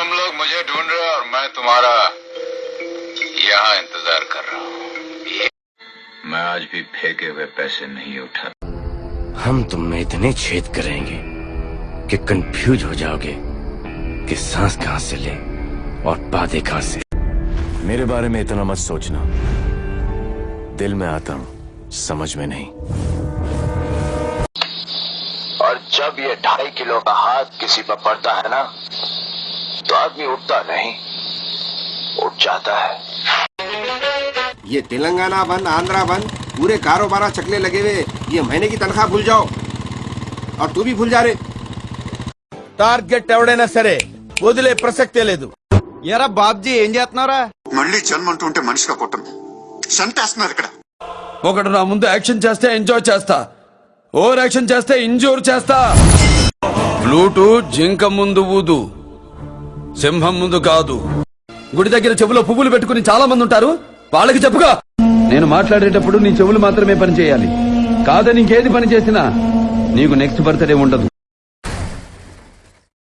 तुम लोग मुझे ढूंढ रहे हो और मैं तुम्हारा यहाँ इंतजार कर रहा हूँ। मैं आज भी फेंके हुए पैसे नहीं उठा। हम तुम में इतने छेद करेंगे कि कंफ्यूज हो जाओगे कि सांस कहां से ले और बातें कहां से। मेरे बारे में इतना मत सोचना, दिल में आता हूं, समझ में नहीं। और जब ये 2.5 किलो का हाथ किसी पर पड़ता है ना, तो आदमी उठता नहीं, उठ जाता है। ये तेलंगाना बंद, आंध्रा बंद, पूरे कारोबार चकले लगे हुए। ये महीने की तनख्वाह भूल जाओ, और तू भी भूल जा रे। టార్గెట్ ఎవడైనా సరే వదిలే ప్రసక్తే లేదు. ఎరా బాబ్జీ ఏం చేస్తున్నారా? మళ్ళీ జన్మ అంటుంటే మనిషిగా కొట్టను, సంటేస్తున్నారు ఇక్కడ. ఒకడు నా ముందు యాక్షన్ చేస్తే ఎంజాయ్ చేస్తా, ఓవర్ యాక్షన్ చేస్తే ఇంజూర్ చేస్తా. ఫ్లూటు జింక ముందు ఊదు, సింహం ముందు కాదు. గుడి దగ్గర చెవులో పువ్వులు పెట్టుకుని చాలా మంది ఉంటారు, వాళ్ళకి చెప్పుగా. నేను మాట్లాడేటప్పుడు నీ చెవులు మాత్రమే పని చేయాలి, కాదని ఇంకేది పని చేసినా నీకు నెక్స్ట్ బర్త్డే ఉండదు.